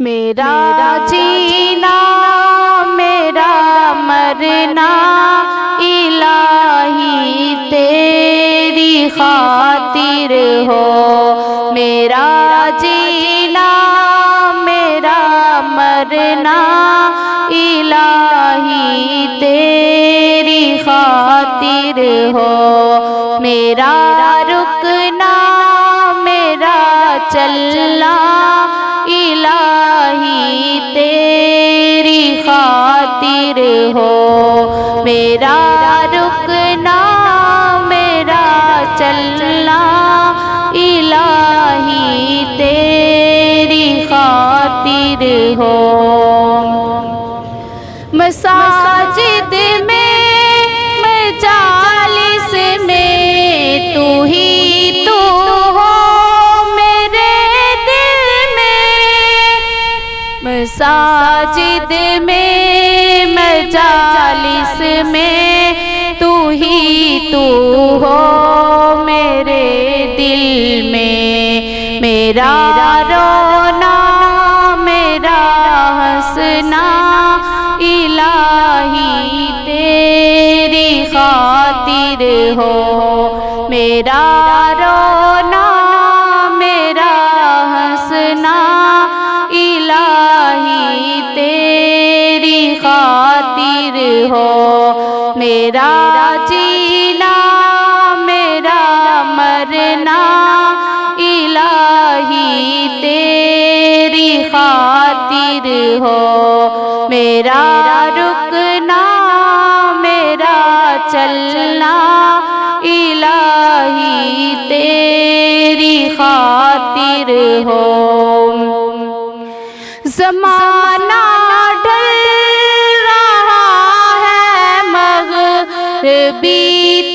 मेरा जीना मेरा मरना इलाही तेरी खातिर हो। मेरा जीना मेरा मरना इलाही तेरी खातिर हो। मेरा रुकना मेरा चलना इलाही तेरी खातिर हो। मेरा रुकना मेरा चलना इलाही तेरी खातिर हो। मसाजिद में मजालिस में तू ही तू हो मेरे दिल में। मसाजिद में मजालिस में तू ही तू हो मेरे दिल में। मेरा रोना मेरा हंसना इलाही तेरी खातिर हो। मेरा रोना मेरा हंसना इलाही तेरी खातिर हो। मेरा जीना मेरा मरना इलाही तेरी खातिर हो। मेरा रुकना मेरा चलना इलाही तेरी खातिर हो। ज़माना ढल रहा है मग़रिबी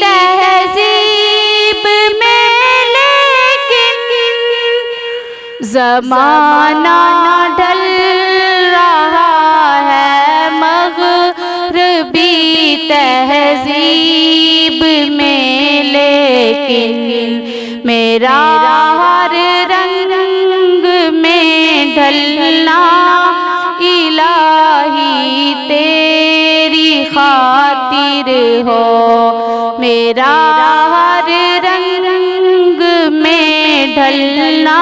तहज़ीब में लेकिन ज़माना ढल रहा है मग़रिबी तहज़ीब में लेकिन मेरा हर रंग में ढलना इलाही तेरी खातिर हो। मेरा हर रंग में ढलना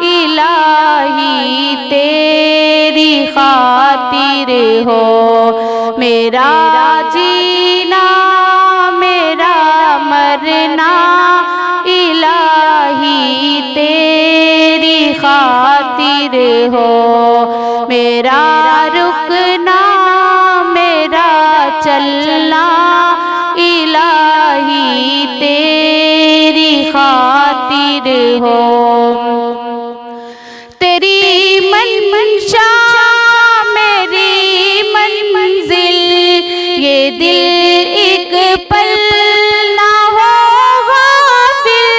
इलाही तेरी खातिर हो। मेरा जीना मेरा मरना इलाही तेरी खातिर हो। मेरा रुकना मेरा चलना इलाही तेरी खातिर हो। तेरी मंशा मेरी मंजिल ये दिल एक पल ना हो गाफिल।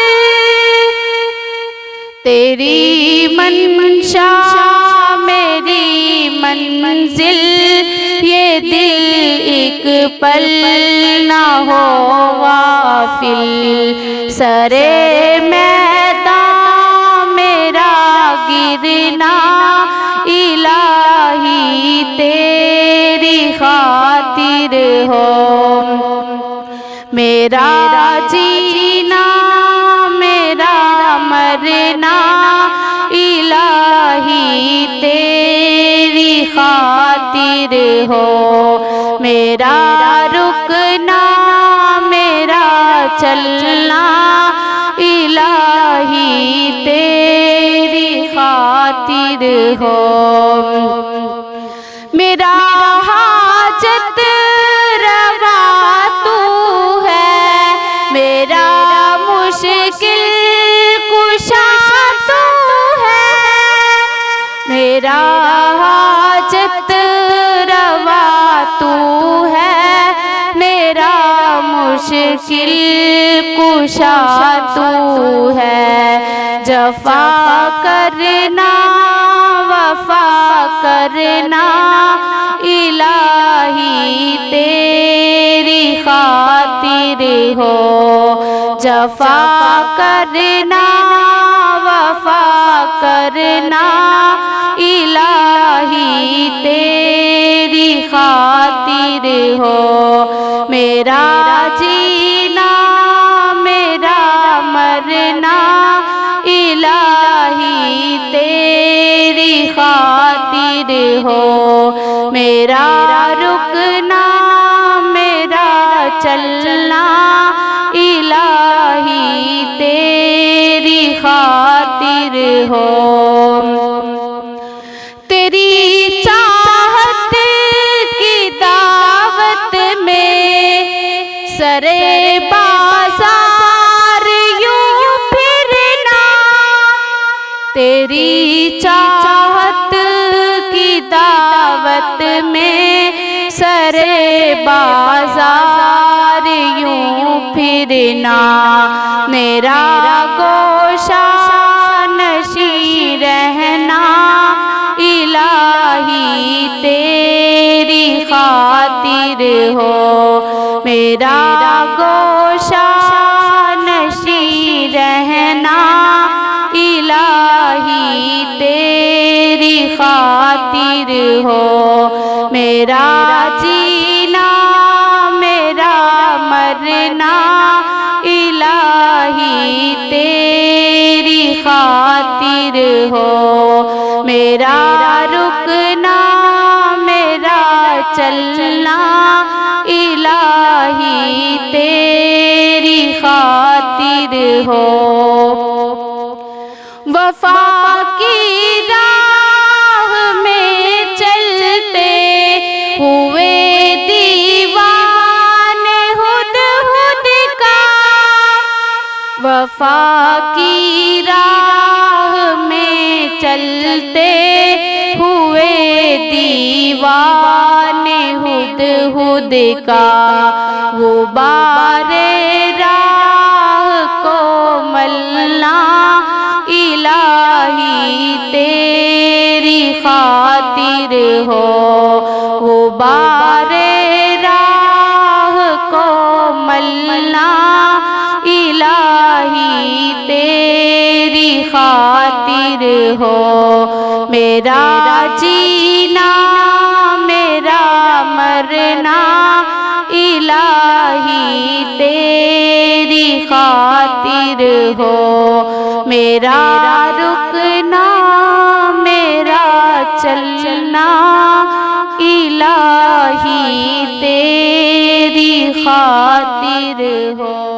तेरी मंशा मेरी मंजिल ये दिल एक पल ना हो गाफिल। सरे मैदान मेरा गिरना इलाही तेरी खातिर हो। मेरा जीना मेरा मरना इलाही तेरी खातिर हो। मेरा रुकना मेरा चलना इलाही तेरी खातिर हो। मेरा हाजत रवा तू है मेरा मुश्किल कुशा तू है। मेरा हाजत रवा तू है मेरा मुश्किल कुशा तू है। जफा करना वफा करना इलाही तेरी खातिर हो। जफा करना वफा करना खातिर हो। मेरा जीना मेरा मरना इलाही तेरी खातिर हो। मेरा रुकना मेरा चलना इलाही तेरी खातिर हो। तेरी चाहत की दावत में सरे बाजार यूं फिरना। तेरी चाहत की दावत में सरे बाजार यूं फिरना। मेरा गोशा नशी रहना इलाही तेरी खातिर हो। मेरा गोशा नशी रहना इलाही तेरी खातिर हो। मेरा जीना मेरा मरना इलाही तेरी खातिर हो। मेरा रुकना मेरा चलना इलाही तेरी खातिर हो। वफा की राह में चलते हुए दीवाने हुद हुद का। वफा की राह में चलते हुए दीवाने हुद हुद का। वो बारे राह को मलना इलाही तेरी खातिर हो। वो बारे राह को मलना इलाही तेरी खातिर हो। मेरा जीना मेरा मरना इलाही तेरी खातिर हो। मेरा रुकना मेरा चलना इलाही तेरी खातिर हो।